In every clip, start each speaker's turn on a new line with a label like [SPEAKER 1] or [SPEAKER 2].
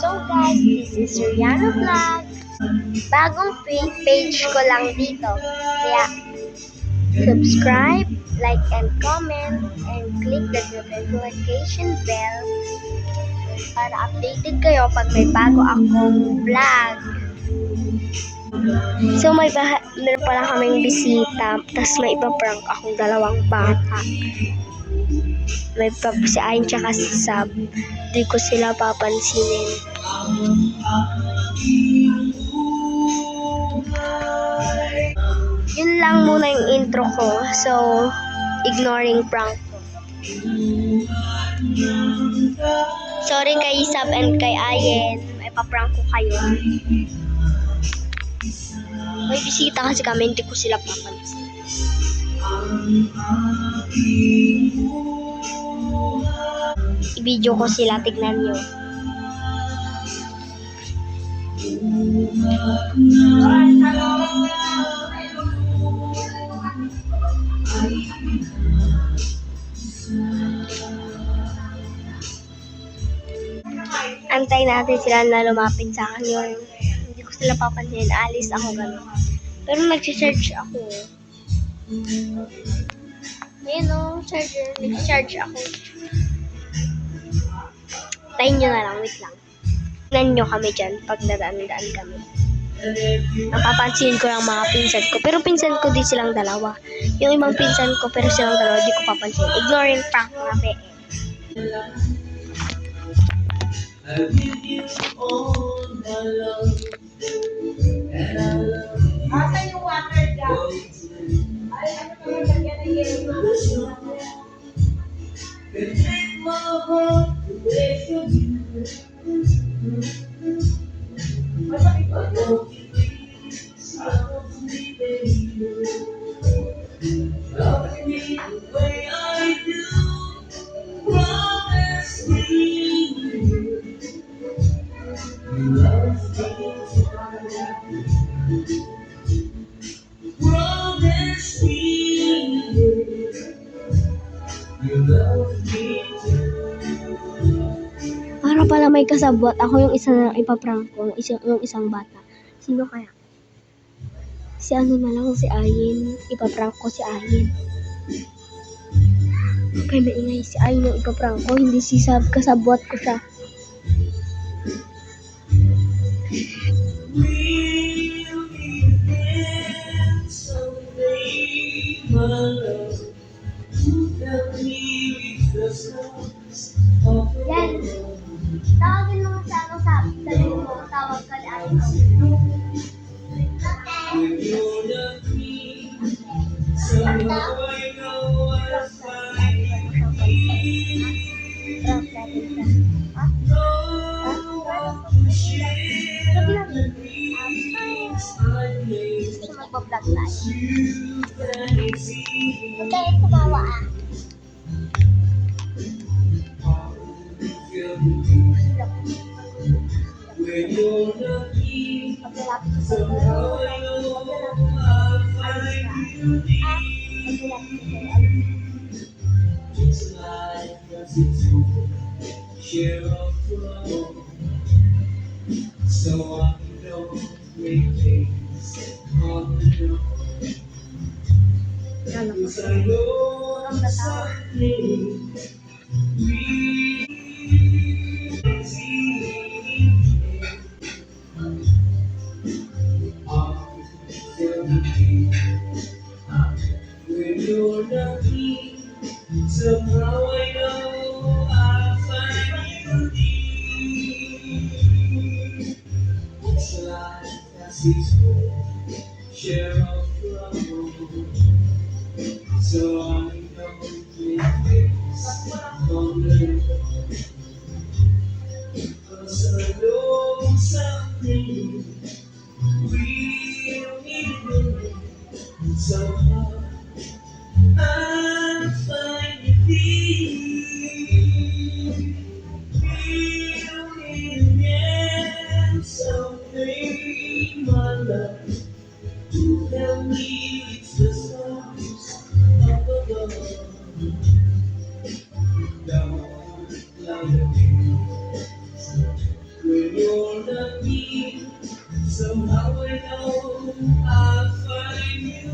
[SPEAKER 1] So guys, this is Rihanna Vlog. Bagong page ko lang dito. Kaya subscribe, like, and comment, and click the notification bell para updated kayo pag may bago akong vlog. So meron pa lang kaming bisita, tapos may ipaprank akong dalawang bata. May papasain tsaka si Sab. Di ko sila papansinin. Yun lang muna yung intro ko. So, ignoring prank ko. Sorry kay Sab and kay Ayen. May paprank ko kayo. May bisita kasi kami, hindi ko sila papansin. I-video ko sila, tignan nyo. Antay natin sila na lumapit sa akin yun. Hindi ko sila papansin, alis ako gano'n. Pero nag-charge ako. Ayun o, charger. Nag-charge ako. Tayin nyo na lang, wait lang. Tignan nyo kami dyan pag nadaan-daan kami. Napapansin ko lang mga pinsan ko. Pero pinsan ko di silang dalawa. Yung ibang pinsan ko pero silang dalawa di ko papansin. Ignoring prank mga pe.
[SPEAKER 2] I give you all my love, and I love you.
[SPEAKER 3] Asan yung water jug? Ay, ano naman lagyan ng yelo?
[SPEAKER 2] Can take my heart away from you.
[SPEAKER 3] Masakit
[SPEAKER 2] I
[SPEAKER 3] ko.
[SPEAKER 2] want you please, love me, baby. Love me the way I do. Promise me you love me. Promise me you love me too.
[SPEAKER 1] Para pala may kasabot. Ako yung isa na ipaprank ko. Yung isang bata. Sino kaya? Si ano na lang, si Ayin. Ipaprank ko si Ayin. Okay, maingay si Ayin yung ipaprank ko. Hindi si Sab. Kasabot ko siya.
[SPEAKER 2] We'll meet again someday, my love. Help me reach the stars of the
[SPEAKER 1] Yan.
[SPEAKER 2] world.
[SPEAKER 1] Tawagin mo sa ano, Sab. Sabihin mo, tawag ka ni Ayin.
[SPEAKER 2] When you're not me, somehow I know I'll find you here.
[SPEAKER 1] Prank natin siya. Ha?
[SPEAKER 2] No one to share the dreams I made.
[SPEAKER 1] Gusto magpa-vlog tayo.
[SPEAKER 2] You can see.
[SPEAKER 1] Huwag kayo tumawa ah.
[SPEAKER 2] When you're not here,
[SPEAKER 1] Paglalapit ko sa
[SPEAKER 2] somehow I know I'll find you deep.
[SPEAKER 1] Paglalapit ko sa
[SPEAKER 2] Just like as it's share of love. So I know great things on the road. Cause I know someday we see. When you're not here, somehow I know I'll find you deep. It's life as it's share of trouble. So I know great things on the road. Cause I know someday we'll meet again. Somehow I'll find you deep. We'll meet again someday, my love. Help me reach the stars up above. Down like a not me. Somehow I know I'll find you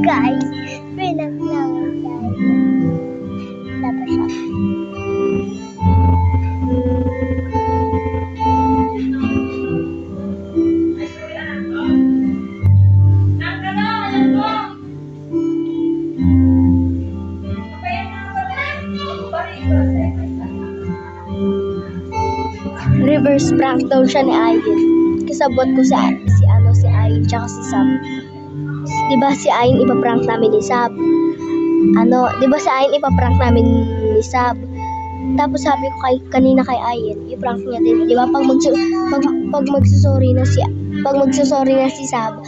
[SPEAKER 1] Guys, pinaglawan guys. Tapos siya. Reverse prank daw siya ni Ayin. Kasabot ko si Ayin tsaka si Sab. Diba si Ayin ipaprank namin ni Sab? Diba si Ayin ipaprank namin ni Sab? Tapos sabi ko kanina kay Ayin, i-prank niya din. Diba pag magsusorry na si Sab,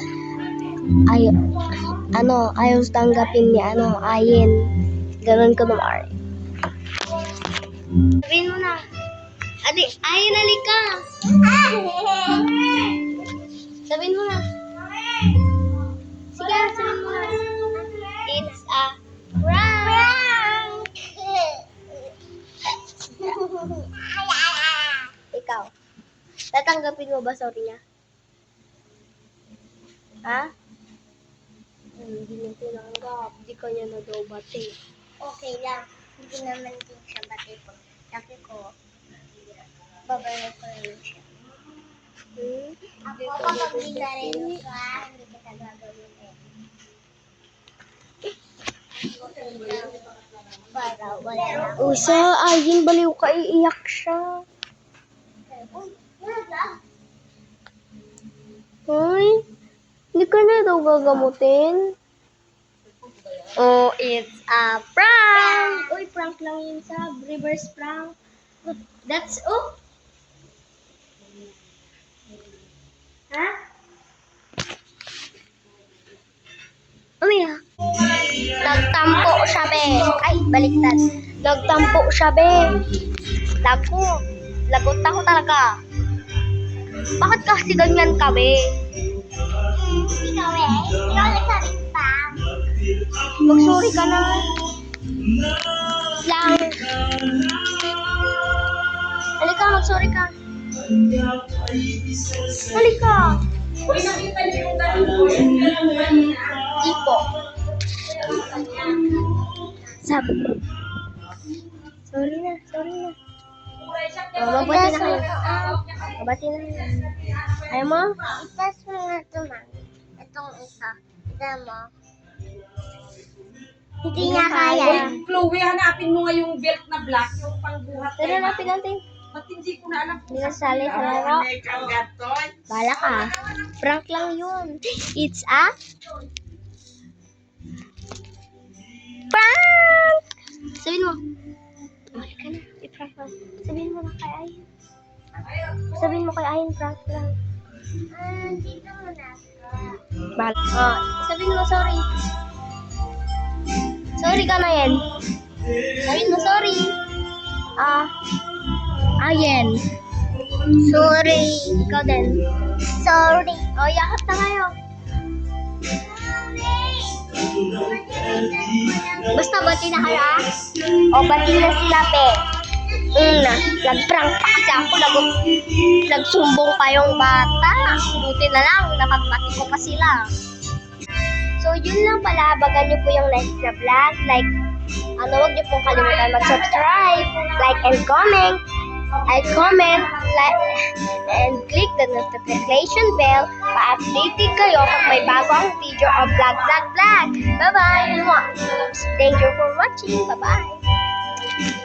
[SPEAKER 1] ayaw tanggapin ni Ayin. Ganun ko naman. Sabihin mo na. Ate, Ayin, halika. Sabihin mo na. Sige, sabihin mo na. It's a prank. Ikaw. Tatanggapin mo ba sorry niya? Ha? Hindi na tinanggap. Di ka niya na daw bati. Okay lang. Hindi naman din siya bati po. Sabi ko, babayan ko rin siya. Ako kapag binarino ka, hindi kita gagawin eh. Para wala na. Usa, Ayin, baliw ka, iiyak siya. Hoy, hindi ka na daw gagamutin. Oh, it's a prank! Uy, prank lang yun sa reverse prank. That's, Ha? Umiya. Nagtampo siya, be. Ay, baliktad. Nagtampo siya, be. Lagot ako talaga. Bakit kasi ganyan ka, be? Ikaw, eh. Ikaw nagsabi pa. Mag-sorry ka na. Lang. Halika, mag-sorry ka. Halika.
[SPEAKER 3] Uy, nakita niyo yung ganun ko.
[SPEAKER 1] Ipo. Sabi. Sorry na. Mabati na kayo. Mabati na kayo. Ayaw mo? Itas mo nga ito, ma'am. Itong isa. Ito mo. Hindi niya kaya.
[SPEAKER 3] Uy, Chloe, hanapin mo nga yung belt na black, yung pangbuhat.
[SPEAKER 1] Pero napin natin.
[SPEAKER 3] Ba't hindi ko na alam
[SPEAKER 1] Hindi na sali sa laro. Bala ka. Prank lang yun. It's a prank! Sabihin mo. Balik ka na. I-prank lang. Sabihin mo na kay Ayin. Sabihin mo kay Ayin, prank lang. Dito mo na. Bala. Sabihin mo sorry. Sorry ka na yan. Sabihin mo sorry. Ayin. Sorry. Ikaw din. Sorry. Yakap na kayo. Basta bati na kayo, bati na sila, pe. Nag-prank pa kasi ako. Nagsumbong pa yung bata. Buti na lang, napagpati ko pa sila. So, yun lang pala. Abangan nyo po yung next na vlog. Huwag nyo pong kalimutan mag-subscribe, like, and comment. Like, and click the notification bell pa-updated kayo pag may bago ang video o vlog. Bye-bye! Thank you for watching. Bye-bye!